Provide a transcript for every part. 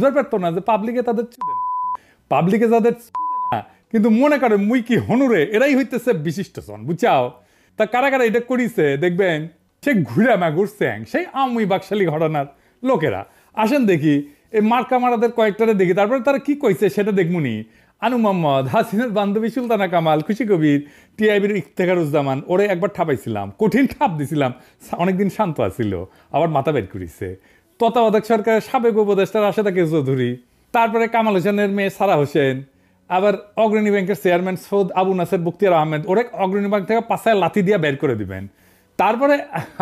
বুঝতে পারতো না যে পাবলিকে তাদের পাবলিকে যাদের না, কিন্তু মনে করে মুই কি হনুরে এরাই হইতেছে বিশিষ্ট জন, বুঝাও। তা কারা কারা এটা করিছে দেখবেন, সে ঘুরে ঘুরছে সেই আমি বাকশালী ঘটনার লোকেরা। আসেন দেখি এই মার্কা মারাদের কয়েকটারে দেখি, তারপরে তারা কি কইছে সেটা দেখমুনি। আনু মোহাম্মদ, হাসিনার বান্ধবী সুলতানা কামাল, খুশি কবির, টিআইবির ইফতেখারুজ্জামান, ওরে একবার ঠাপাইছিলাম, কঠিন ঠাপ দিছিলাম, অনেকদিন শান্ত আছিল, আবার মাথা বের করিছে। তত্ত্বাবধায়ক সরকারের সাবেক উপদেষ্টা রাশেদা কে চৌধুরী, তারপরে কামাল হোসেনের মেয়ে সারা হোসেন, আবার অগ্রণী ব্যাংকের চেয়ারম্যান সৌদ আবু নাসের বখতিয়ার আহমেদ, ওরে অগ্রণী ব্যাংক থেকে পাশায় লাথি দিয়ে বের করে দিবেন। তারপরে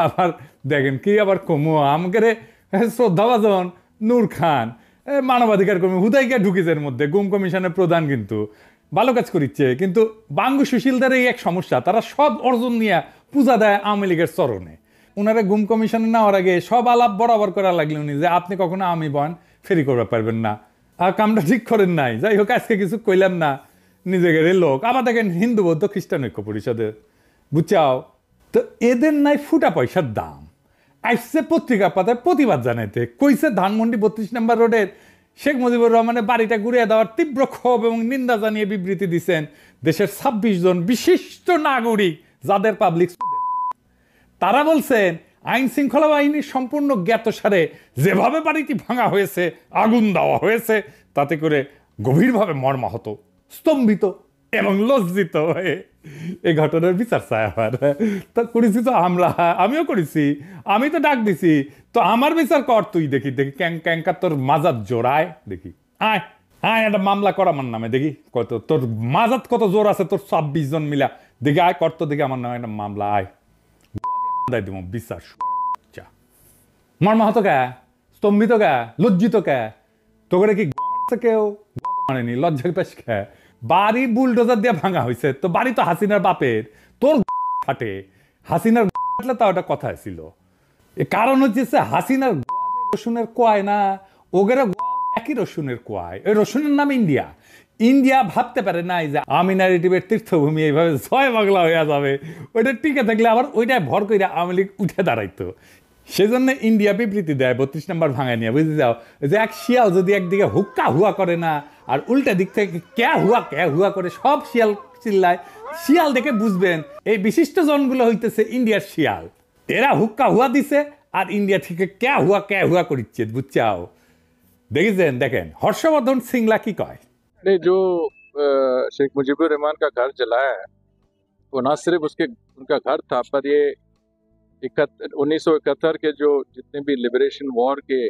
আবার দেখেন কি আবার কমু আমাকে শ্রদ্ধাভাজন নূর খান, মানবাধিকার কর্মী, হুদাইকা ঢুকিজের মধ্যে গুম কমিশনের প্রধান, কিন্তু ভালো কাজ করিচ্ছে। কিন্তু বাঙ্গু সুশীলদের এই এক সমস্যা, তারা সব অর্জন নিয়ে পূজা দেয় আওয়ামী লীগের চরণে। ওনারা গুম কমিশনে নেওয়ার আগে সব আলাপ বরাবর করা লাগলো উনি যে আপনি কখনো আমি বন ফেরি করতে পারবেন না, আর কামটা ঠিক করেন নাই। যাই হোক, আজকে কিছু কইলাম না, নিজেদের লোক। আবার দেখেন হিন্দু বৌদ্ধ খ্রিস্টান ঐক্য পরিষদের, বুঝছাও তো এদের নাই ফুটা পয়সার দাম। আসছে পত্রিকা পাতায় প্রতিবাদ জানাইতে, কইছে ধানমন্ডি 32 নম্বর রোডের শেখ মুজিবুর রহমানের বাড়িটা ঘুরিয়ে দেওয়ার তীব্র ক্ষোভ এবং নিন্দা জানিয়ে বিবৃতি দিচ্ছেন দেশের 26 জন বিশিষ্ট নাগরিক, যাদের পাবলিক তারা বলছেন আইন শৃঙ্খলা বাহিনীর সম্পূর্ণ জ্ঞাতসারে যেভাবে বাড়িটি ভাঙা হয়েছে, আগুন দেওয়া হয়েছে, তাতে করে গভীরভাবে মর্মাহত, স্তম্ভিত এবং লজ্জিত হয়ে এই ঘটনার বিচার চায়। আবার তা করেছি তো আমরা, আমিও করেছি, আমি তো ডাক দিছি, তো আমার বিচার কর তুই। দেখি দেখি ক্যাঙ্কা তোর মাজাত জোড়ায়, দেখি আয় আয় একটা মামলা কর আমার নামে, দেখি কত তোর মাজাত কত জোর আছে, তোর 26 জন মিলা, দেখি আয় কর তো, দেখি আমার নামে একটা মামলা, আয় দিব বিচার। মর্মাহত কে, স্তম্ভিত কে, লজ্জিত কে, তোকে কি কেউ মানেনি, লজ্জা পেশ কে? বাড়ি বুলডোজার দিয়ে ভাঙা হয়েছে, তো বাড়ি তো হাসিনার বাপের, তোর ফাটে, হাসিনার ফাটলে তা ওটা কথা ছিল। কারণ হচ্ছে হাসিনার রসুনের কোয়ায় না, ওগেরা একই রসুনের কোয়ায়, ওই রসুনের নাম ইন্ডিয়া। ইন্ডিয়া ভাবতে পারে নাই যে আমি ন্যারেটিভের তীর্থভূমি এইভাবে জয় বাংলা হয়ে যাবে, ওইটা টিকে থাকলে আবার ওইটাই ভর করে আওয়ামী লীগ উঠে দাঁড়াইতো। সেজন্য ইন্ডিয়া বিবৃতি দেয় 32 নম্বর ভাঙায় নিয়ে, বুঝতে যাও যে এক শিয়াল যদি একদিকে হুক্কা হুয়া করে না, আর উল্টা দিক থেকে ক্যা হুয়া করে সব শিয়াল চিল্লায়, শিয়াল দেখে বুঝবেন এই বিশিষ্ট জনগুলো হইতেছে ইন্ডিয়ার শিয়াল। এরা হুক্কা হুয়া দিছে আর ইন্ডিয়া থেকে ক্যা হুয়া করিচ্ছে, বুঝছাও। দেখেছেন, দেখেন হর্ষবর্ধন সিংলা কি কয়। जो शेख मुजीबुर रहमान का घर जलाया है, वो ना सिर्फ उनका घर था, पर ये 1971 के जो जितने भी लिबरेशन वॉर के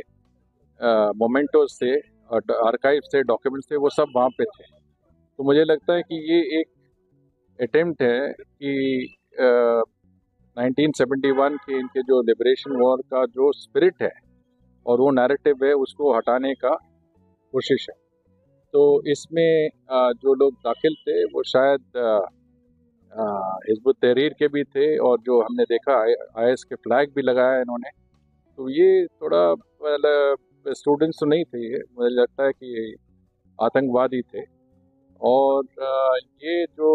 मोमेंटोस थे और आर्काइव थे, डॉक्यूमेंट्स थे, वो सब वहाँ पे थे। तो मुझे लगता है कि ये एक अटेम्प्ट है कि 1971 के इनके जो लिबरेशन वॉर का जो स्पिरिट है और वो नैरेटिव है, उसको हटाने का कोशिश है। तो इसमें जो लोग दाखिल थे वो शायद हिज़्बुत तहरीर के भी थे, और जो हमने देखा IS के फ्लैग भी लगाया इन्होंने। तो ये थोड़ा स्टूडेंट्स तो नहीं थे, ये मुझे लगता है कि आतंकवादी थे। और ये जो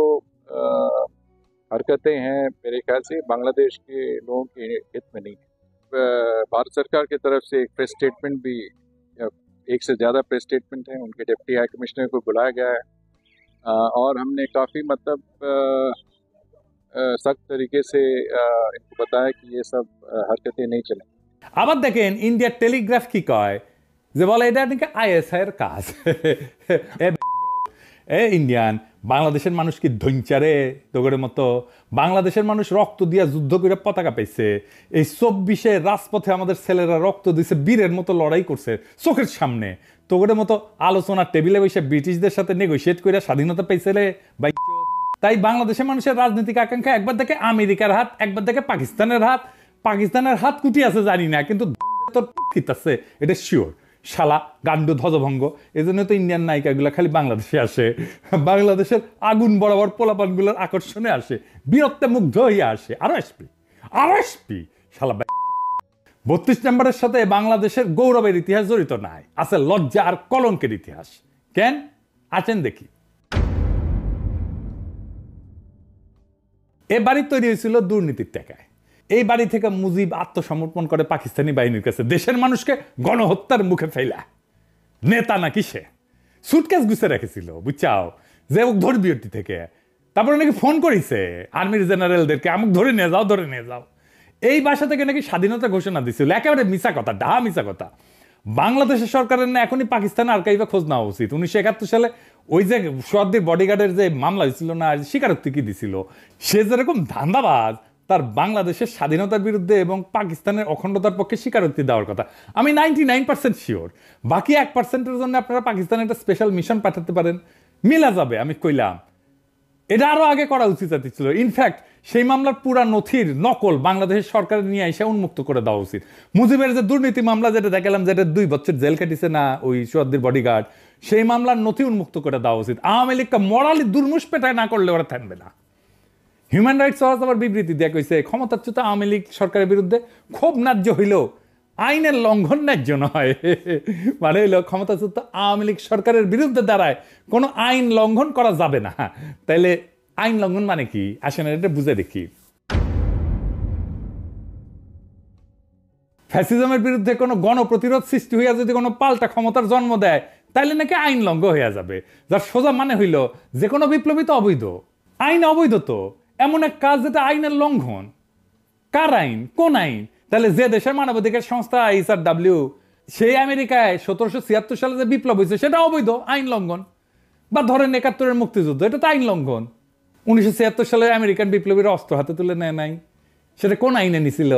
हरकतें हैं मेरे ख्याल से बांग्लादेश के लोगों के हित में नहीं है। भारत सरकार की तरफ से एक प्रेस स्टेटमेंट भी, एक से ज़्यादा प्रेस स्टेटमेंट हैं, उनके डिप्टी हाई कमिश्नर को बुलाया गया है, और हमने काफ़ी मतलब सख्त तरीके से इनको बताया कि ये सब हरकतें नहीं चलें। আবার দেখেন ইন্ডিয়ার টেলিগ্রাফ কি কয়, যে বলে এটা নাকি ISI এর কাজ। ইন্ডিয়ান বাংলাদেশের মানুষ কি ধৈঞ্চারে তোগের মতো? বাংলাদেশের মানুষ রক্ত দিয়া যুদ্ধ করে পতাকা পাইছে, এই 24-এ রাজপথে আমাদের ছেলেরা রক্ত দিছে, বীরের মতো লড়াই করছে চোখের সামনে। তোগের মতো আলোচনার টেবিলে বসে ব্রিটিশদের সাথে নেগোশিয়েট করে স্বাধীনতা পাইছে রে ভাই। তাই বাংলাদেশের মানুষের রাজনৈতিক আকাঙ্ক্ষা একবার দেখে আমেরিকার হাত, একবার দেখে পাকিস্তানের হাত। পাকিস্তানের হাত কুটি আছে জানি না, কিন্তু তোর আছে এটা শিওর। শালা গান্ডু ধ্বজভঙ্গ। এই জন্য তো ইন্ডিয়ান নায়িকাগুলো খালি বাংলাদেশে আসে, বাংলাদেশের আগুন বরাবর পোলাপানগুলোর আকর্ষণে আসে, বীরত্বে মুগ্ধ হয়ে আসে। আরো আসবি শালা। 32 নম্বরের সাথে বাংলাদেশের গৌরবের ইতিহাস জড়িত নাই, আছে লজ্জা আর কলঙ্কের ইতিহাস। কেন আছেন দেখি। এ বাড়ি তৈরি হয়েছিল দুর্নীতির টাকায়। এই বাড়ি থেকে মুজিব আত্মসমর্পণ করে পাকিস্তানি বাহিনীর কাছে, দেশের মানুষকে গণহত্যার মুখে ফেলা। নেতা নাকি সে সুটকেস গুছে রেখেছিল বুঝছাও, যে ও ধরবি ওটি থেকে, তারপরে নাকি ফোন করেছে আর্মির জেনারেলদেরকে, আমাকে ধরে নিয়ে যাও ধরে নিয়ে যাও। এই বাসা থেকে নাকি স্বাধীনতা ঘোষণা দিছিল, একেবারে মিছা কথা, ডাহা মিছা কথা। বাংলাদেশের সরকারের না এখনই পাকিস্তানে আর্কাইভে খোঁজ নেওয়া উচিত। 1971 সালে ওই যে সোয়াদ্দির বডিগার্ডের যে মামলা হয়েছিল না, স্বীকারোক্তি কি দিছিল, সে যেরকম ধান্দাবাজ, তার বাংলাদেশের স্বাধীনতার বিরুদ্ধে এবং পাকিস্তানের অখণ্ডতার পক্ষে স্বীকারোক্তি দেওয়ার কথা। আমি 99% শিওর। বাকি 1%-এর জন্য আপনারা পাকিস্তানে একটা স্পেশাল মিশন পাঠাতে পারেন, মিলা যাবে। আমি কইলাম এটা আরো আগে করা উচিত ছিল। ইনফ্যাক্ট সেই মামলার পুরা নথির নকল বাংলাদেশের সরকারের নিয়ে এসে উন্মুক্ত করে দেওয়া উচিত। মুজিবের যে দুর্নীতি মামলা যেটা দেখালাম, যেটা 2 বছর জেল কাটিছে না ওই সোয়াদ্দির বডিগার্ড, সেই মামলার নথি উন্মুক্ত করে দেওয়া উচিত। আওয়ামী লীগকে মরালি দুর্মুষ পেটায় না করলে ওরা থাকবে না। হিউম্যান রাইটস ওয়াচ আবার বিবৃতি দেয়া কইছে ক্ষমতাচ্যুত আওয়ামী লীগ সরকারের বিরুদ্ধে ক্ষোভ ন্যায্য হইলেও আইনের লঙ্ঘন ন্যায্য নয়। মানে হইল ক্ষমতাচ্যুত আওয়ামী লীগ সরকারের বিরুদ্ধে দাঁড়ায় কোনো আইন লঙ্ঘন করা যাবে না। তাইলে আইন লঙ্ঘন মানে কি আসেন এটা বুঝে দেখি। ফ্যাসিজমের বিরুদ্ধে কোনো গণপ্রতিরোধ সৃষ্টি হইয়া যদি কোনো পাল্টা ক্ষমতার জন্ম দেয়, তাইলে নাকি আইন লঙ্ঘন হইয়া যাবে। যার সোজা মানে হইল যে কোনো বিপ্লবী তো অবৈধ, আইন অবৈধ। তো এমন এক কাজ যেটা আইনের লঙ্ঘন, কার আইন, কোন আইন? তাহলে যে দেশের মানবাধিকার সংস্থা HRW, সেই আমেরিকায় 1776 সালে যে বিপ্লব হয়েছে সেটা অবৈধ, আইন লঙ্ঘন। বা ধরেন 71-এর মুক্তিযুদ্ধ, এটা তো আইন লঙ্ঘন। 1976 সালে আমেরিকান বিপ্লবীরা অস্ত্র হাতে তুলে নেয় নাই, সেটা কোন আইনে নিছিল?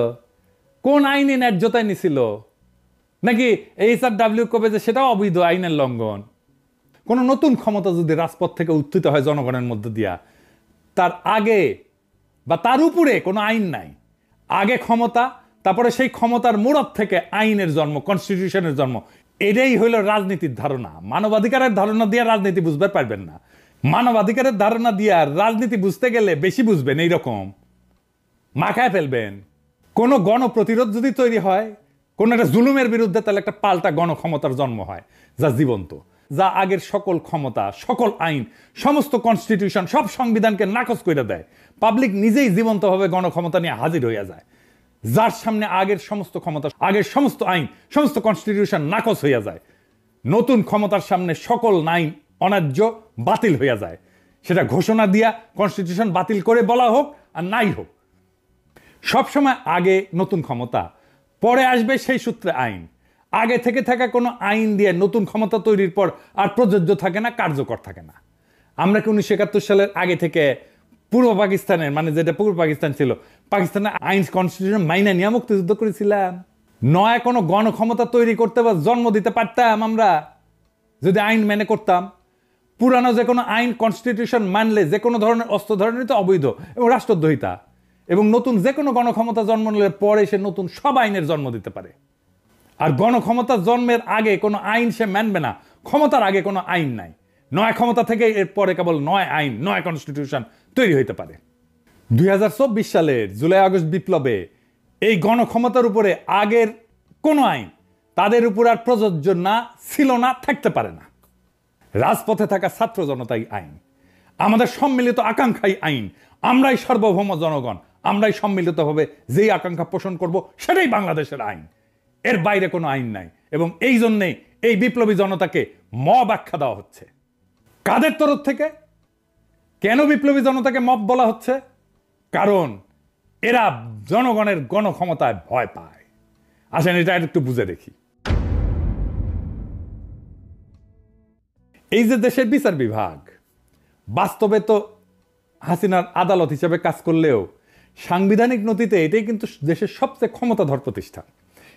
কোন আইনে ন্যায্যতায় নিছিল? নাকি HRW কবে যে সেটাও অবৈধ, আইনের লঙ্ঘন? কোন নতুন ক্ষমতা যদি রাজপথ থেকে উত্থিত হয় জনগণের মধ্যে দিয়া, তার আগে বা তার উপরে কোনো আইন নাই, আগে ক্ষমতা, তারপরে সেই ক্ষমতার মোড়ক থেকে আইনের জন্ম, কনস্টিটিউশনের জন্ম। এটাই হইল রাজনীতির ধারণা। মানবাধিকারের ধারণা দিয়ে রাজনীতি বুঝতে পারবেন না। মানবাধিকারের ধারণা দিয়ে রাজনীতি বুঝতে গেলে বেশি বুঝবেন, এইরকম মাখায় ফেলবেন। কোনো গণপ্রতিরোধ যদি তৈরি হয় কোন একটা জুলুমের বিরুদ্ধে, তাহলে একটা পাল্টা গণক্ষমতার জন্ম হয় যা জীবন্ত, যা আগের সকল ক্ষমতা, সকল আইন, সমস্ত কনস্টিটিউশন, সব সংবিধানকে নাকচ করে দেয়। পাবলিক নিজেই জীবন্তভাবে গণক্ষমতা নিয়ে হাজির হইয়া যায়, যার সামনে আগের সমস্ত ক্ষমতা, আগের সমস্ত আইন, সমস্ত কনস্টিটিউশন নাকচ হইয়া যায়। নতুন ক্ষমতার সামনে সকল আইন অন্যায্য, বাতিল হইয়া যায়। সেটা ঘোষণা দিয়া কনস্টিটিউশন বাতিল করে বলা হোক আর নাই হোক, সবসময় আগে নতুন ক্ষমতা, পরে আসবে সেই সূত্রে আইন। আগে থেকে থাকা কোনো আইন দিয়ে নতুন ক্ষমতা তৈরির পর আর প্রযোজ্য থাকে না, কার্যকর থাকে না। আমরা কি 1971 সালের আগে থেকে পূর্ব পাকিস্তানের, মানে যেটা পূর্ব পাকিস্তান ছিল, পাকিস্তানের আইন কনস্টিটিউশন মাইনা নিয়ে মুক্তিযুদ্ধ করেছিলাম? নয় কোনো গণক্ষমতা তৈরি করতে বা জন্ম দিতে পারতাম আমরা যদি আইন মেনে করতাম? পুরানো যে কোনো আইন কনস্টিটিউশন মানলে যে কোনো ধরনের অস্ত্র ধরনের তো অবৈধ এবং রাষ্ট্রদ্রোহিতা, এবং নতুন যে কোনো গণক্ষমতা জন্ম নিলে পরে সে নতুন সব আইনের জন্ম দিতে পারে। আর গণক্ষমতা জন্মের আগে কোনো আইন সে মানবে না, ক্ষমতার আগে কোনো আইন নাই। নয় ক্ষমতা থেকে এরপরে কেবল নয় আইন, নয় কনস্টিটিউশন তৈরি হইতে পারে। 2024 সালের জুলাই আগস্ট বিপ্লবে এই গণক্ষমতার উপরে আগের কোনো আইন তাদের উপর আর প্রযোজ্য না, ছিল না, থাকতে পারে না। রাজপথে থাকা ছাত্র জনতাই আইন, আমাদের সম্মিলিত আকাঙ্ক্ষাই আইন। আমরাই সার্বভৌম জনগণ, আমরাই সম্মিলিতভাবে যেই আকাঙ্ক্ষা পোষণ করব সেটাই বাংলাদেশের আইন, এর বাইরে কোনো আইন নাই। এবং এই জন্যে এই বিপ্লবী জনতাকে মব আখ্যা দেওয়া হচ্ছে। কাদের তরফ থেকে? কেন বিপ্লবী জনতাকে মব বলা হচ্ছে? কারণ এরা জনগণের গণক্ষমতায় ভয় পায়। আসেন এটা একটু বুঝে দেখি। এই যে দেশের বিচার বিভাগ, বাস্তবে তো হাসিনার আদালত হিসেবে কাজ করলেও সাংবিধানিক নথিতে এটাই কিন্তু দেশের সবচেয়ে ক্ষমতাধর প্রতিষ্ঠান।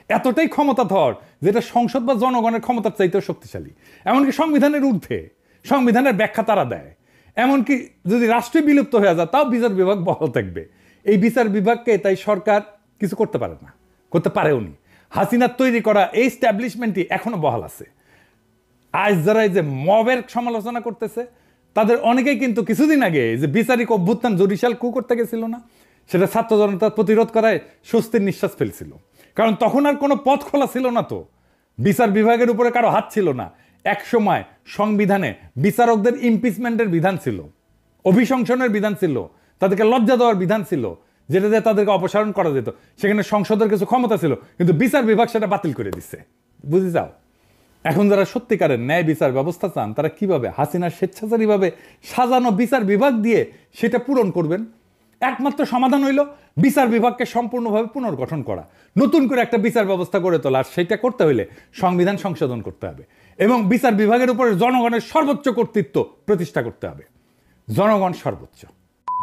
এতটাই ক্ষমতাধর যেটা সংসদ বা জনগণের ক্ষমতার চাইতেও শক্তিশালী। এমনকি সংবিধানের ঊর্ধ্বে, সংবিধানের ব্যাখ্যা তারা দেয়। এমনকি যদি রাষ্ট্রই বিলুপ্ত হয়ে যায় তাও বিচার বিভাগ বহাল থাকবে। এই বিচার বিভাগকে তাই সরকার কিছু করতে পারে না, করতে পারেও নি। হাসিনার তৈরি করা এই স্ট্যাবলিশমেন্টই এখনো বহাল আছে। আজ যারা এই যে মবের সমালোচনা করতেছে তাদের অনেকেই কিন্তু কিছুদিন আগে যে বিচারিক অভ্যুত্থান জুডিশিয়াল কু করতে গেছিল না, সেটা ছাত্র জনতার প্রতিরোধ করায় স্বস্তির নিঃশ্বাস ফেলছিল। কারণ তখন আর কোনো পথ খোলা ছিল না, তো বিচার বিভাগের উপরে কারো হাত ছিল না। এক সময় সংবিধানে বিচারকদের ইমপিচমেন্টের বিধান ছিল, অভিশংসনের বিধান ছিল, তাদেরকে লজ্জা দেওয়ার বিধান ছিল, যেটা দিয়ে তাদেরকে অপসারণ করা যেত। সেখানে সংসদের কিছু ক্ষমতা ছিল, কিন্তু বিচার বিভাগ সেটা বাতিল করে দিচ্ছে। বুঝে যাও, এখন যারা সত্যিকারের ন্যায় বিচার ব্যবস্থা চান তারা কিভাবে হাসিনার স্বেচ্ছাচারীভাবে সাজানো বিচার বিভাগ দিয়ে সেটা পূরণ করবেন? একমাত্র সমাধান হইল বিচার বিভাগকে সম্পূর্ণভাবে পুনর্গঠন করা, নতুন করে একটা বিচার ব্যবস্থা গড়ে তোলা। আর সেটা করতে হইলে সংবিধান সংশোধন করতে হবে এবং বিচার বিভাগের উপরে জনগণের সর্বোচ্চ কর্তৃত্ব প্রতিষ্ঠা করতে হবে। জনগণ সর্বোচ্চ,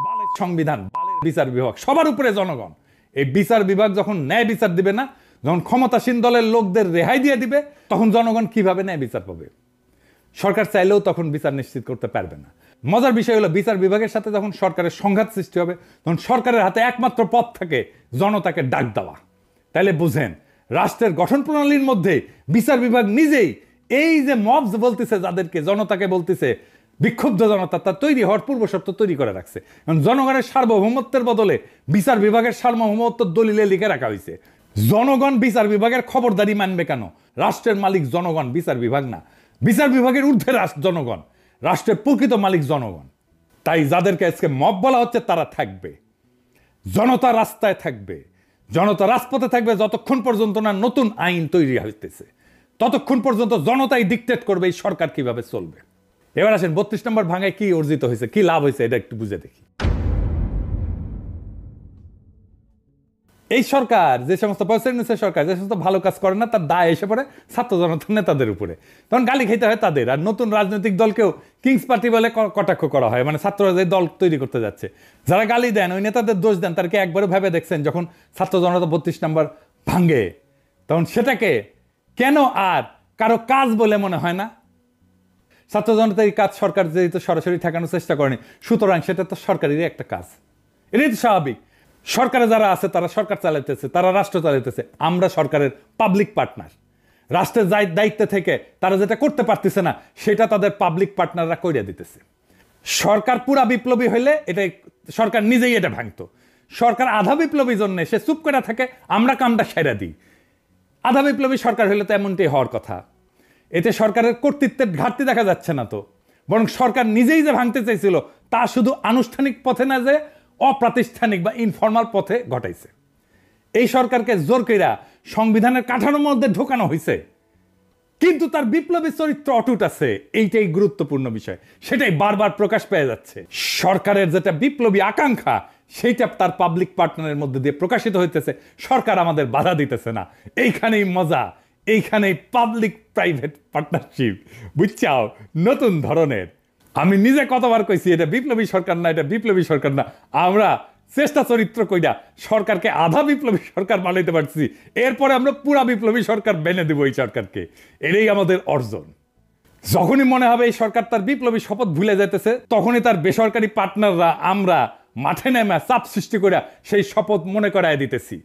বালের সংবিধান, বালের বিচার বিভাগ, সবার উপরে জনগণ। এই বিচার বিভাগ যখন ন্যায় বিচার দিবে না, যখন ক্ষমতাসীন দলের লোকদের রেহাই দিয়ে দিবে, তখন জনগণ কিভাবে ন্যায় বিচার পাবে? সরকার চাইলেও তখন বিচার নিশ্চিত করতে পারবে না। মজার বিষয় হলো বিচার বিভাগের সাথে যখন সরকারের সংঘাত সৃষ্টি হবে, তখন সরকারের হাতে একমাত্র পথ থাকে জনতাকে ডাক দেওয়া। তাইলে বুঝেন, রাষ্ট্রের গঠন প্রণালীর মধ্যে বিচার বিভাগ নিজেই এই যে মবস বলতেছে, যাদেরকে জনতাকে বলতেছে বিক্ষুব্ধ জনতা, তার তৈরি হওয়ার পূর্ব শর্ত তৈরি করে রাখছে। কারণ জনগণের সার্বভৌমত্বের বদলে বিচার বিভাগের সার্বভৌমত্ব দলিলে লিখে রাখা হয়েছে। জনগণ বিচার বিভাগের খবরদারি মানবে কেন? রাষ্ট্রের মালিক জনগণ, বিচার বিভাগ না। বিচার বিভাগের ঊর্ধ্বে জনগণ, রাষ্ট্রের প্রকৃত মালিক জনগণ। তাই যাদেরকে আজকে মব বলা হচ্ছে তারা থাকবে, জনতা রাস্তায় থাকবে, জনতা রাজপথে থাকবে যতক্ষণ পর্যন্ত না নতুন আইন তৈরি হইতেছে, ততক্ষণ পর্যন্ত জনতাই ডিকটেট করবে এই সরকার কিভাবে চলবে। এবার আসেন 32 নম্বর ভাঙায় কি অর্জিত হয়েছে, কি লাভ হয়েছে, এটা একটু বুঝে দেখি। এই সরকার, যে সমস্ত সরকার যে সমস্ত ভালো কাজ করে না, তার দায় এসে পড়ে ছাত্র জনতার নেতাদের উপরে। তখন গালি খেতে হয় তাদের। আর নতুন রাজনৈতিক দলকেও কিংস পার্টি বলে কটাক্ষ করা হয়, মানে ছাত্ররা যে দল তৈরি করতে যাচ্ছে, যারা গালি দেন ওই নেতাদের দোষ দেন। তার কি একবারও ভেবে দেখছেন যখন ছাত্র জনতা 32 নম্বর ভাঙে, তখন সেটাকে কেন আর কারো কাজ বলে মনে হয় না? ছাত্র জনতার এই কাজ সরকার যেহেতু সরাসরি ঠেকানোর চেষ্টা করেনি, সুতরাং সেটা তো সরকারেরই একটা কাজ। এটাই তো স্বাভাবিক। সরকারে যারা আছে তারা সরকার চালাইতেছে, তারা রাষ্ট্র চালাইতেছে। আমরা সরকারের পাবলিক পার্টনার। রাষ্ট্রের দায়িত্বে থেকে তারা যেটা করতে পারতেছে না, সেটা তাদের পাবলিক পার্টনাররা কইরা দিতেছে। সরকার পুরা বিপ্লবী হইলে এটা সরকার নিজেই এটা ভাঙতো। সরকার আধা বিপ্লবী জন্য সে চুপ করে থাকে, আমরা কামটা সেরা দিই। আধা বিপ্লবী সরকার হইলে তো এমনটাই হওয়ার কথা। এতে সরকারের কর্তৃত্বের ঘাটতি দেখা যাচ্ছে না তো, বরং সরকার নিজেই যে ভাঙতে চাইছিল তা শুধু আনুষ্ঠানিক পথে না, যে অপ্রাতিষ্ঠানিক বা ইনফর্মাল পথে ঘটাইছে। এই সরকারকে জোর কইরা সংবিধানের কাঠামোর মধ্যে ঢোকানো হয়েছে, কিন্তু তার বিপ্লবী চরিত্র অটুট আছে। এইটাই গুরুত্বপূর্ণ বিষয়, সেটাই বারবার প্রকাশ পেয়ে যাচ্ছে। সরকারের যেটা বিপ্লবী আকাঙ্ক্ষা, সেইটা তার পাবলিক পার্টনারের মধ্যে দিয়ে প্রকাশিত হইতেছে। সরকার আমাদের বাধা দিতেছে না। এইখানেই মজা, এইখানেই পাবলিক প্রাইভেট পার্টনারশিপ, বুঝছাও, নতুন ধরনের। আমি নিজে কতবার কইছি এটা বিপ্লবী সরকার না, এটা বিপ্লবী সরকার না। আমরা চেষ্টা চরিত্র কইরা সরকারকে আধা বিপ্লবী সরকার বানাইতে পারছি, এরপরে আমরা পুরা বিপ্লবী সরকার বেনে দেবো এই সরকারকে। এটাই আমাদের অর্জন। যখনই মনে হবে এই সরকার তার বিপ্লবী শপথ ভুলে যেতেছে, তখনই তার বেসরকারি পার্টনাররা আমরা মাঠে নেমে চাপ সৃষ্টি করে সেই শপথ মনে করায় দিতেছি।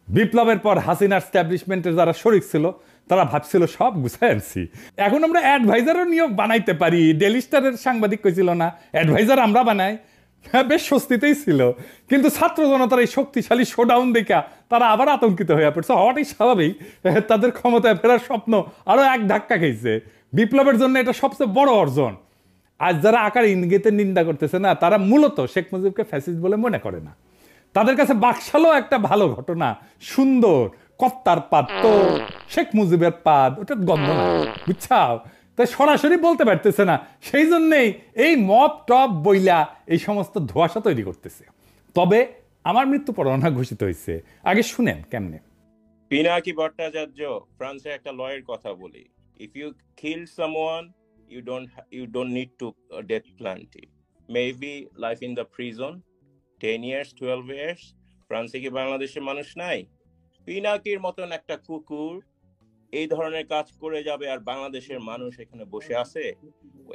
বিপ্লবের পর হাসিনার স্ট্যাবলিশমেন্টের যারা শরিক ছিল তারা ভাবছিল সব গুছাই আনছি, এখন আমরা অ্যাডভাইজারও নিয়োগ বানাইতে পারি। ডেলি স্টারের সাংবাদিক কইছিল না, অ্যাডভাইজার আমরা বানাই। বেশ স্বস্তিতেই ছিল। কিন্তু ছাত্র জনতার এই শক্তিশালী শোডাউন দেখা তারা আবার আতঙ্কিত হয়ে পড়ছে। হওয়াটাই স্বাভাবিক, তাদের ক্ষমতায় ফেরার স্বপ্ন আরো এক ধাক্কা খেয়েছে। বিপ্লবের জন্য এটা সবচেয়ে বড় অর্জন। আজ যারা আকার ইঙ্গিতের নিন্দা করতেছে না, তারা মূলত শেখ মুজিবকে ফ্যাসিস্ট বলে মনে করে না। তাদের কাছে বাকশালও একটা ভালো ঘটনা, সুন্দর। কত্তার পাদ তো শেখ মুজিবের পাদ, ওটা গন্ধ না, বুঝছাও? তাই সরাসরি বলতে পারতেছে না, সেই জন্যেই এই মব টপ বইলা এই সমস্ত ধোঁয়াশা তৈরি করতেছে। তবে আমার মৃত্যু পরোয়ানা ঘোষিত হয়েছে, আগে শুনেন কেমনে। পিনাকি ভট্টাচার্য ফ্রান্সের একটা লয়ের কথা বলি, if you kill someone you don't need to death penalty, maybe life in the prison 10 years 12 years। ফ্রান্সে কি বাংলাদেশের মানুষ নাই? পিনাকির মতন একটা কুকুর এই ধরনের কাজ করে যাবে আর বাংলাদেশের মানুষ এখানে বসে আছে?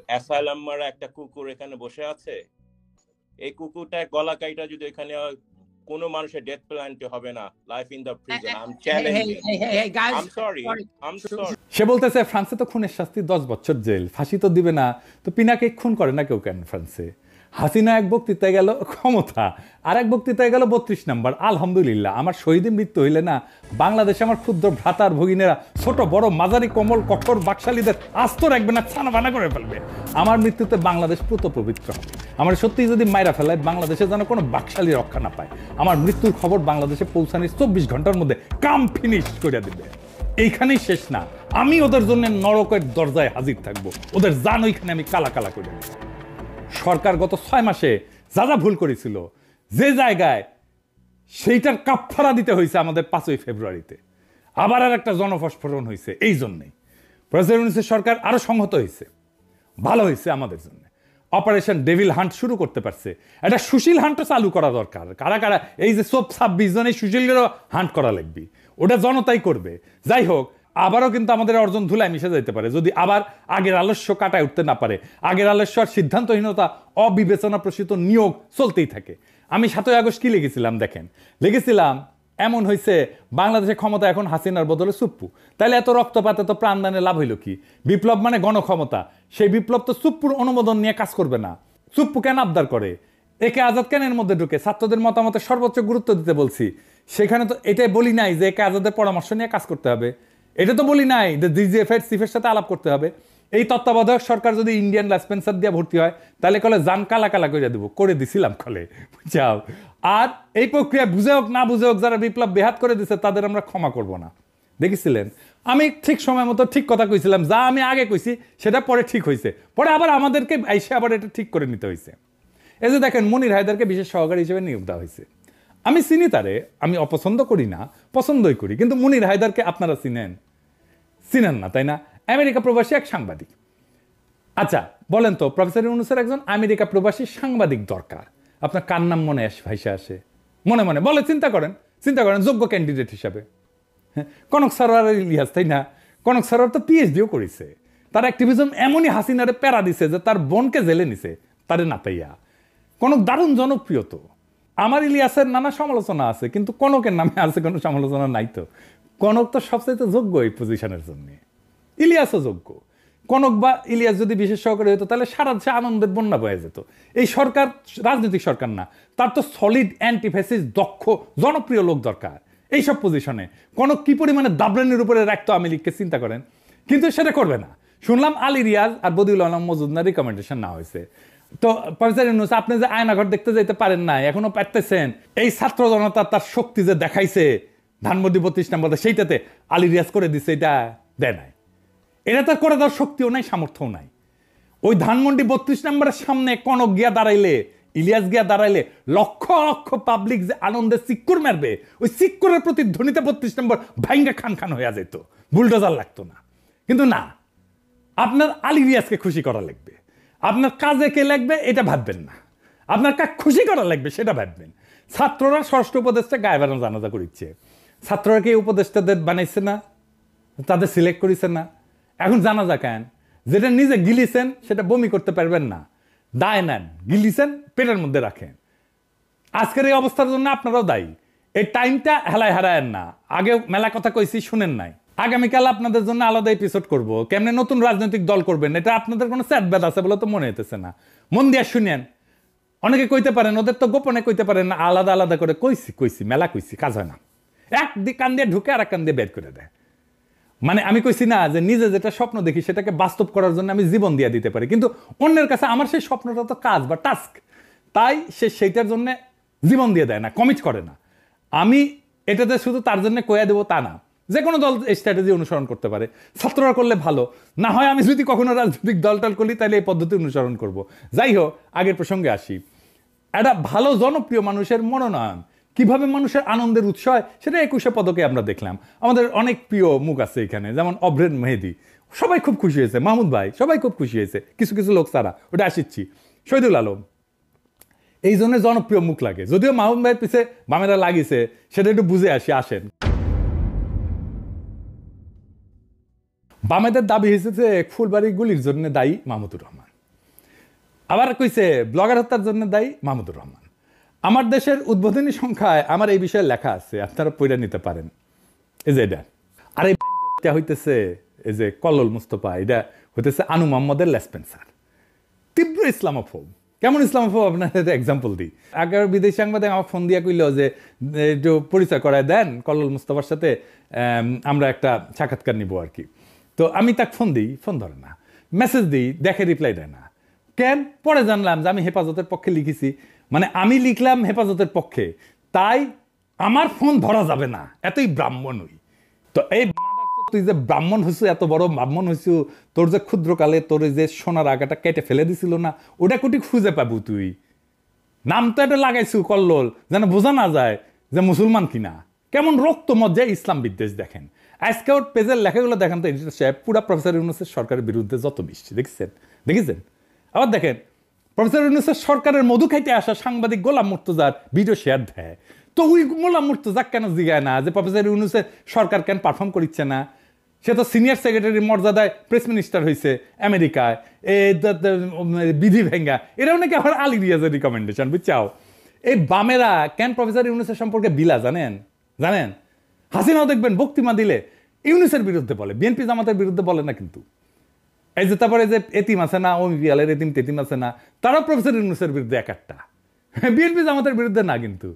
অ্যাসাইলাম মারা একটা কুকুর এখানে বসে আছে। এই কুকুরটা গলা কাইটা যদি এখানে কোনো মানুষের ডেথ পেনাল্টি হবে না, life in the prison. I am challenging. I am sorry. সে বলতেছে ফ্রান্সে তো খুনের শাস্তি 10 বছর জেল, ফাঁসি তো দিবে না, তো পিনাকে খুন করে না কেউ কেন ফ্রান্সে? হাসিনা এক বক্তৃতায় গেল ক্ষমতা, আর এক বক্তৃতায় গেল 32 নম্বর। আলহামদুলিল্লাহ, আমার শহীদ মৃত্যু হইলে না বাংলাদেশে আমার ক্ষুদ্র ভ্রাতার ভগিনেরা, ছোট বড় মাঝারি কোমল কঠোর বাকশালীদের আস্ত রাখবে না, ছানা বানা করে ফেলবে। আমার মৃত্যুতে বাংলাদেশ পুত পবিত্র হবে। আমার সত্যি যদি মাইরা ফেলায় বাংলাদেশে যেন কোনো বাকশালী রক্ষা না পায়। আমার মৃত্যুর খবর বাংলাদেশে পৌঁছানোর 24 ঘন্টার মধ্যে কাম ফিনিশ করে দিবে। এইখানেই শেষ না, আমি ওদের জন্য নরকের দরজায় হাজির থাকবো, ওদের জান ওইখানে আমি কালা কালা করে দেব। সরকার গত 6 মাসে যা যা ভুল করেছিল, যে জায়গায় সেইটার কাফফারা দিতে হয়েছে আমাদের 5ই ফেব্রুয়ারিতে, আবার আর একটা জনফস্ফোরণ হয়েছে। এই জন্যই প্রেসিডেন্ট সরকার আরো সংহত হয়েছে, ভালো হয়েছে আমাদের জন্য। অপারেশন ডেভিল হান্ট শুরু করতে পারছে, একটা সুশীল হান্টও চালু করা দরকার। কারা কারা এই যে 26 জন এই সুশীলেরও হান্ট করা লাগবে, ওটা জনতাই করবে। যাই হোক, আবারও কিন্তু আমাদের অর্জন ধুলায় মিশে যেতে পারে যদি আবার আগের আলস্য কাটায় উঠতে না পারে, আগের আলস্য আর সিদ্ধান্তহীনতা, অবিবেচনা প্রসূত নিয়োগ চলতেই থাকে। আমি 7ই আগস্ট কি লিখেছিলাম দেখেন, লিখেছিলাম এমন হয়েছে বাংলাদেশের ক্ষমতা এখন হাসিনার বদলে সুপ্পু। তাহলে এত রক্তপাত, এত প্রাণদানে লাভ হইল কি? বিপ্লব মানে গণক্ষমতা, সেই বিপ্লব তো সুপ্পুর অনুমোদন নিয়ে কাজ করবে না। সুপ্পু কেন আবদার করে? একে আজাদ কেন এর মধ্যে ঢুকে? ছাত্রদের মতামতের সর্বোচ্চ গুরুত্ব দিতে বলছি। সেখানে তো এটাই বলি নাই যে একে আজাদের পরামর্শ নিয়ে কাজ করতে হবে, এটা তো বলি নাই যে ডিজিএফআই চিফের সাথে আলাপ করতে হবে। এই তত্ত্বাবধায়ক সরকার যদি ইন্ডিয়ান লাইসপেন্সার দিয়ে ভর্তি হয়, তাহলে কলে জান কালা কালা করে দেবো, করে দিছিলাম কলে, বুঝাও। আর এই প্রক্রিয়া বুঝে হোক না বুঝে হোক, যারা বিপ্লব বেহাত করে দিচ্ছে তাদের আমরা ক্ষমা করব না। দেখেছিলেন আমি ঠিক সময় মতো ঠিক কথা কইছিলাম, যা আমি আগে কইছি সেটা পরে ঠিক হয়েছে, পরে আবার আমাদেরকে এসে আবার এটা ঠিক করে নিতে হয়েছে। এই যে দেখেন, মনির হায়দারকে বিশেষ সহকারী হিসেবে নিয়োগ দেওয়া হয়েছে। আমি চিনি তারে, আমি অপছন্দ করি না, পছন্দই করি, কিন্তু মনির হায়দারকে আপনারা চিনেন না, তাই না? আমেরিকা প্রবাসী এক সাংবাদিক। আচ্ছা বলেন তো, প্রফেসর ইউনূসের একজন আমেরিকা প্রবাসী সাংবাদিক দরকার, আপনার কার নাম মনে ভাইসে আসে? মনে মনে বলে, চিন্তা করেন যোগ্য ক্যান্ডিডেট হিসাবে। হ্যাঁ, কনক সরোয়ার ইলিয়াস, তাই না? কনক সরোয়ার তো পিএইচডিও করেছে, তার অ্যাক্টিভিজম এমনই হাসিনারে প্যারা দিছে যে তার বোনকে জেলে নিছে তারে না পাইয়া। কনক দারুণ জনপ্রিয় তো। আমার ইলিয়াসের নানা সমালোচনা আছে, কিন্তু কনকের নামে আছে কোনো সমালোচনা নাই তো। কনক তো সবচাইতে যোগ্য এই পজিশনের জন্য, ইলিয়াসও যোগ্য। কনক বা ইলিয়াস যদি বিশেষ সহকারী হতো, তাহলে সারা দেশে আনন্দের বন্যা বয়ে যেত। এই সরকার রাজনৈতিক সরকার না, তার তো সলিড অ্যান্টিফেসিস দক্ষ জনপ্রিয় লোক দরকার এইসব পজিশনে। কনক কি পরিমাণে দাবরানির উপরে রাখতো আওয়ামী লীগকে, চিন্তা করেন। কিন্তু সেটা করবে না। শুনলাম আলী রিয়াজ আর বদিউল আলম মজুমদার রিকমেন্ডেশন না হয়েছে। তো প্রফেসর ইউনূস, আপনি যে আয়নাঘর দেখতে যেতে পারেন না, এখনো পারতেছেন? এই ছাত্র জনতা তার শক্তি যে দেখাইছে ধানমন্ডি 32 নম্বরে, সেইটাতে আলী রিয়াজ করে দিচ্ছে, এটা দেয় নাই। এটা তার করে দেওয়ার শক্তিও নাই, সামর্থ্যও নাই। ওই ধানমন্ডি 32 নম্বরের সামনে কনক গিয়া দাঁড়াইলে, ইলিয়াস গিয়া দাঁড়াইলে লক্ষ লক্ষ পাবলিক যে আনন্দে চিক্কুর মারবে, ওই চিক্কুরের প্রতিধ্বনিতে 32 নম্বর ভাইঙ্গা খান খান হয়ে যেত, বুলডোজার লাগতো না। কিন্তু না, আপনার আলী রিয়াজকে খুশি করা লাগবে, আপনার কাজে কে লাগবে এটা ভাববেন না, আপনার কাজ খুশি করা লাগবে সেটা ভাববেন। ছাত্ররা ষষ্ঠ উপদেষ্টা গায়ে বানানো জানাজা করিচ্ছে, ছাত্ররা কি উপদেষ্টাদের বানাইছে না, তাদের সিলেক্ট করেছে না? এখন জানাজা কেন? যেটা নিজে গিলিছেন সেটা বমি করতে পারবেন না, দায় নেন, গিলিছেন পেটের মধ্যে রাখেন। আজকের এই অবস্থার জন্য আপনারাও দায়ী। এই টাইমটা হেলায় হারায়েন না। আগে মেলা কথা কইছি, শুনেন নাই। আগামীকাল আপনাদের জন্য আলাদা এপিসোড করব, কেমনে নতুন রাজনৈতিক দল করবেন। এটা আপনাদের কোনো স্যাটব্যাড আছে বলে তো মনে হইতেছে না। মন দিয়া শুনেন। অনেকে কইতে পারেন, ওদের তো গোপনে কইতে পারেন না, আলাদা আলাদা করে কইছি মেলা কইছি, কাজ হয় না। এক কান দিয়ে ঢুকে আর এক কান দিয়ে বের করে দেয়। মানে আমি কইছি না যে নিজে যেটা স্বপ্ন দেখি সেটাকে বাস্তব করার জন্য আমি জীবন দিয়ে দিতে পারি, কিন্তু অন্যের কাছে আমার সেই স্বপ্নটা তো কাজ বা টাস্ক, তাই সে সেইটার জন্য জীবন দিয়ে দেয় না, কমিট করে না। আমি এটাতে শুধু তার জন্য কয়া দেবো তা না, যে কোনো দল এই স্ট্র্যাটেজি অনুসরণ করতে পারে। ছাত্ররা করলে ভালো, না হয় আমি যদি কখনো রাজনৈতিক দলটল করি তাহলে এই পদ্ধতি অনুসরণ করব। যাই হোক, আগের প্রসঙ্গে আসি। একটা ভালো জনপ্রিয় মানুষের মনোনয়ন কিভাবে মানুষের আনন্দের উৎস হয় সেটা 21শে পদকে আমরা দেখলাম। আমাদের অনেক প্রিয় মুখ আছে এখানে, যেমন অভ্রেন মেহেদি, সবাই খুব খুশি হয়েছে। মাহমুদ ভাই, সবাই খুব খুশি হয়েছে, কিছু কিছু লোক ছাড়া, ওটা আসিচ্ছি। শহীদুল আলম, এই জন্য জনপ্রিয় মুখ লাগে। যদিও মাহমুদ ভাইয়ের পিছে বামেরা লাগিয়েছে, সেটা একটু বুঝে আসি। আসেন, বামেদের দাবি হয়েছে যে ফুলবাড়ি গুলির জন্য দায়ী মাহমুদুর রহমান, আবার কইছে ব্লগার হত্যার জন্য দায়ী মাহমুদুর রহমান। আমার দেশের উদ্বোধনী সংখ্যায় আমার এই বিষয়ে লেখা আছে, আপনারা পড়ে নিতে পারেন। এই যে এটা, আর এটা হইতেছে এই যে কল্লোল মুস্তফা, এটা হইতেছে আনু মোহাম্মদের লেসপেন্সার, তীব্র ইসলামোফোব। কেমন ইসলামোফোব আপনার এক্সাম্পল দিই। আগের বিদেশি সাংবাদিক আমার ফোন দিয়া কইল যে একটু পরিচয় করায় দেন কল্লোল মুস্তফার সাথে, আমরা একটা সাক্ষাৎকার নিব আর কি। তো আমি তাকে ফোন দিই, ফোন ধরে না, মেসেজ দিই, দেখে রিপ্লাই দেয় না। কেন? পরে জানলাম যে আমি হেফাজতের পক্ষে লিখেছি, মানে আমি লিখলাম হেফাজতের পক্ষে, তাই আমার ফোন ধরা যাবে না, এতই ব্রাহ্মণ হই। তো এই তুই যে ব্রাহ্মণ হইছু, এত বড় ব্রাহ্মণ হইছু, তোর যে ক্ষুদ্রকালে তোর যে সোনার আগাটা কেটে ফেলে দিছিল না, ওটা কোটি খুঁজে পাবো তুই? নাম তো এটা লাগাইছু কল্লোল, যেন বোঝা না যায় যে মুসলমান কিনা। কেমন রক্ত মজ্জায় ইসলাম বিদ্বেষ দেখেন। আজকে ওর পেজের লেখাগুলো দেখেন তো, এডিটর সাহেব, পুরা প্রফেসর ইউনূসের সরকারের বিরুদ্ধে যত বৃষ্টি দেখেছেন। আবার দেখেন প্রফেসর ইউনূসের সরকারের মধু খাইতে আসা সাংবাদিক গোলাম মুর্তজার ভিডিও শেয়ার দেয়, তো ওই গোলাম মুর্তজা কেন জিগায় না যে প্রফেসর ইউনূসের সরকার কেন পারফর্ম করিচ্ছে না? সে তো সিনিয়র সেক্রেটারি মর্যাদায় প্রেস মিনিস্টার হয়েছে আমেরিকায়, বিধি ভেঙ্গা, এরাও নাকি আবার আলী রিয়াজের রিকমেন্ডেশন, বুঝছাও? এই বামেরা কেন প্রফেসর ইউনূসের সম্পর্কে বিলা জানেন? হাসিনাও দেখবেন বক্তৃতা দিলে ইউনূসের বিরুদ্ধে বলে, বিএনপি জামাতের বিরুদ্ধে বলে না। কিন্তু এই যে তারপরে যে এতিম আছে না, ওমিপিয়ালের এতিম টেতিম আছে না, তারাও প্রফেসর ইউনূসের বিরুদ্ধে এক একটা, বিএনপি জামাতের বিরুদ্ধে না, কিন্তু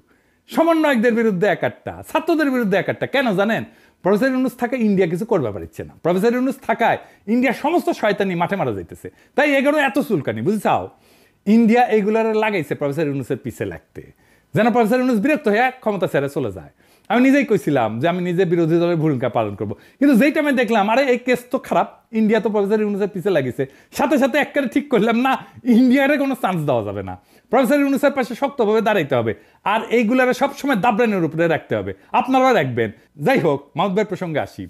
সমন্বয়কদের বিরুদ্ধে এক একটা, ছাত্রদের বিরুদ্ধে এক একটা। কেন জানেন? প্রফেসর ইউনূস থাকায় ইন্ডিয়া কিছু করবে পারছে না। প্রফেসর ইউনূস থাকায় ইন্ডিয়ার সমস্ত শয়তানি মাঠে মারা যাইতেছে। তাই এগুলো এত চুলকানি, বুঝছাও? ইন্ডিয়া এইগুলার লাগাইছে প্রফেসর ইউনূসের পিছে লাগতে, যেন প্রফেসর ইউনূস বিরক্ত হয়ে ক্ষমতা ছেড়ে চলে যায়। আমি নিজেই কইছিলাম যে আমি নিজে বিরোধী দলের ভূমিকা পালন করব, কিন্তু যেই টাইমে দেখলাম আরে এই কেস তো খারাপ, ইন্ডিয়া তো প্রফেসর ইউনূসের পিছে লাগিছে, সাথে সাথে একবারে ঠিক করলাম না, ইন্ডিয়ারে কোনো চান্স দেওয়া যাবে না, প্রফেসর ইউনূসের পাশে শক্তভাবে দাঁড়াইতে হবে, আর এইগুলারে সবসময় দাবরানের উপরে রাখতে হবে। আপনারাও রাখবেন। যাই হোক, মাহমুদ ভাইয়ের প্রসঙ্গে আসি।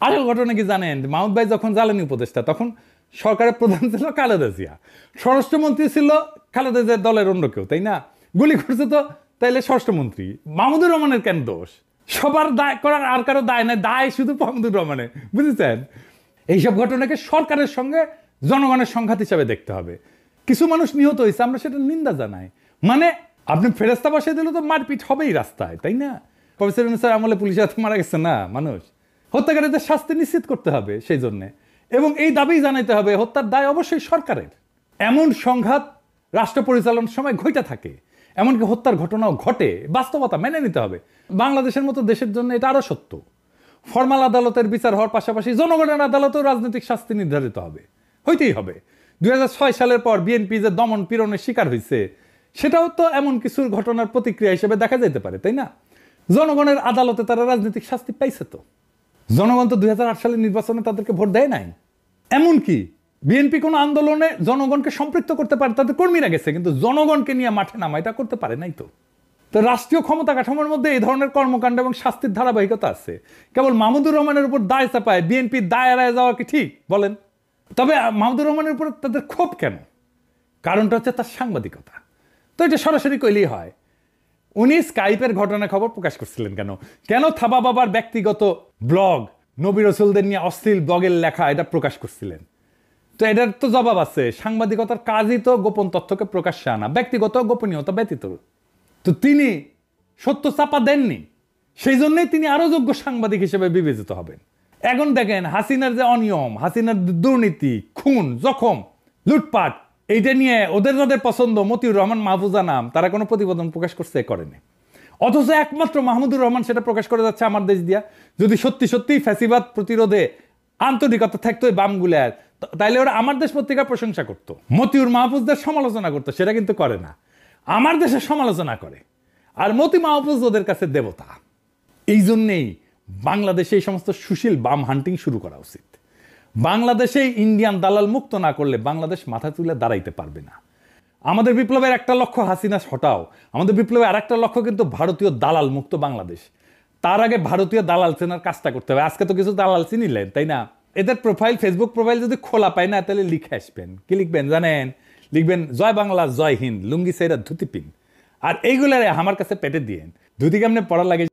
আসল ঘটনা কি জানেন? মাহমুদ ভাই যখন জ্বালানি উপদেষ্টা, তখন সরকারের প্রধান ছিল খালেদা জিয়া, স্বরাষ্ট্রমন্ত্রী ছিল খালেদা জিয়ার দলের অন্য কেউ, তাই না? গুলি করছে তো তাইলে স্বরাষ্ট্রমন্ত্রী। মাহমুদুর রহমানের কেন দোষ? সবার দায় করার আর কারো দায় নাই, দায় শুধু মাহমুদুর রহমানের, বুঝেছেন? এইসব ঘটনাকে সরকারের সঙ্গে জনগণের সংঘাত হিসাবে দেখতে হবে। কিছু মানুষ নিহত হয়েছে, আমরা সেটা নিন্দা জানাই। মানে আপনি ফেরেস্তা বসে দিলে তো মারপিট হবেই রাস্তায়, তাই না? প্রফেসর ইউনূসের আমলে পুলিশের হাতে মারা গেছে না মানুষ, হত্যাকারীদের শাস্তি নিশ্চিত করতে হবে সেই জন্যে, এবং এই দাবি জানাইতে হবে হত্যার দায় অবশ্যই সরকারের। এমন সংঘাত রাষ্ট্র পরিচালনার সময় ঘটে থাকে, এমনকি হত্যার ঘটনাও ঘটে, বাস্তবতা মেনে নিতে হবে। বাংলাদেশের মতো দেশের জন্য এটা আরো সত্য। ফরমাল আদালতের বিচার হওয়ার পাশাপাশি জনগণের আদালতেও রাজনৈতিক শাস্তি নির্ধারিত হবে, হইতেই হবে। 2006 সালের পর বিএনপি যে দমন পীড়নের শিকার হয়েছে, সেটাও তো এমন কিছুর ঘটনার প্রতিক্রিয়া হিসেবে দেখা যেতে পারে, তাই না? জনগণের আদালতে তারা রাজনৈতিক শাস্তি পাইছে তো। জনগণ তো 2008 সালের নির্বাচনে তাদেরকে ভোট দেয় নাই। এমনকি বিএনপি কোনো আন্দোলনে জনগণকে সম্পৃক্ত করতে পারে, তাদের কর্মীরা গেছে, কিন্তু জনগণকে নিয়ে মাঠে নামা এটা করতে পারে নাই তো। তো রাষ্ট্রীয় ক্ষমতা কাঠামোর মধ্যে এই ধরনের কর্মকাণ্ড এবং শাস্তির ধারাবাহিকতা আছে। কেবল মাহমুদুর রহমানের উপর দায় চাপায় বিএনপির দায় এড়ায় যাওয়া কি ঠিক বলেন? তবে মাহমুদুর রহমানের উপর তাদের ক্ষোভ কেন? কারণটা হচ্ছে তার সাংবাদিকতা। তো এটা সরাসরি কইলেই হয়। উনি স্কাইপের ঘটনা খবর প্রকাশ করছিলেন কেন? কেন থাবা বাবার ব্যক্তিগত ব্লগ, নবী রাসূলদের নিয়ে অশ্লীল ব্লগের লেখা এটা প্রকাশ করছিলেন? তো এটার তো জবাব আছে। সাংবাদিকতার কাজই তো গোপন তথ্যকে প্রকাশ্যে আনা, ব্যক্তিগত গোপনীয়তা ব্যতীত। তো তিনি সত্য চাপা দেননি, সেই জন্যই তিনি আরো যোগ্য সাংবাদিক হিসেবে বিবেচিত হবেন। এখন দেখেন হাসিনার যে অনিয়ম, হাসিনার দুর্নীতি, খুন, জখম, লুটপাট, এইটা নিয়ে ওদের যাদের পছন্দ, মতিউর রহমান, মাহফুজা নাম, তারা কোনো প্রতিবেদন প্রকাশ করছে? করেনি। অথচ একমাত্র মাহমুদুর রহমান সেটা প্রকাশ করে যাচ্ছে আমার দেশ দিয়া। যদি সত্যি সত্যি ফ্যাসিবাদ প্রতিরোধে আন্তরিকতা থাকতো এই বামগুলার, তাইলে ওরা আমার দেশ পত্রিকার প্রশংসা করতো, মতিউর মাহফুজদের সমালোচনা করতো। সেটা কিন্তু করে না, আমার দেশের সমালোচনা করে। আর মতি মাহফুজ ওদের কাছে দেবতা। এই জন্যেই বাংলাদেশে এই সমস্ত সুশীল বাম হান্টিং শুরু করা উচিত। বাংলাদেশে ইন্ডিয়ান দালাল মুক্ত না করলে বাংলাদেশ মাথা তুলে দাঁড়াইতে পারবে না। আমাদের বিপ্লবের একটা লক্ষ্য হাসিনা হটাও, আমাদের বিপ্লবের আর একটা লক্ষ্য কিন্তু ভারতীয় দালাল মুক্ত বাংলাদেশ। তার আগে ভারতীয় দালাল চেনার কাজটা করতে হবে। আজকে তো কিছু দালাল চিনিলেন, তাই না? এদের প্রোফাইল, ফেসবুক প্রোফাইল যদি খোলা পায় না, তাহলে লিখে আসবেন। কি লিখবেন জানেন? লিখবেন জয় বাংলা, জয় হিন্দ, লুঙ্গি সেরা ধুতি পিন। আর এইগুলারে আমার কাছে পেটে দিয়েন। ধুতি কেমনে পড়া লাগে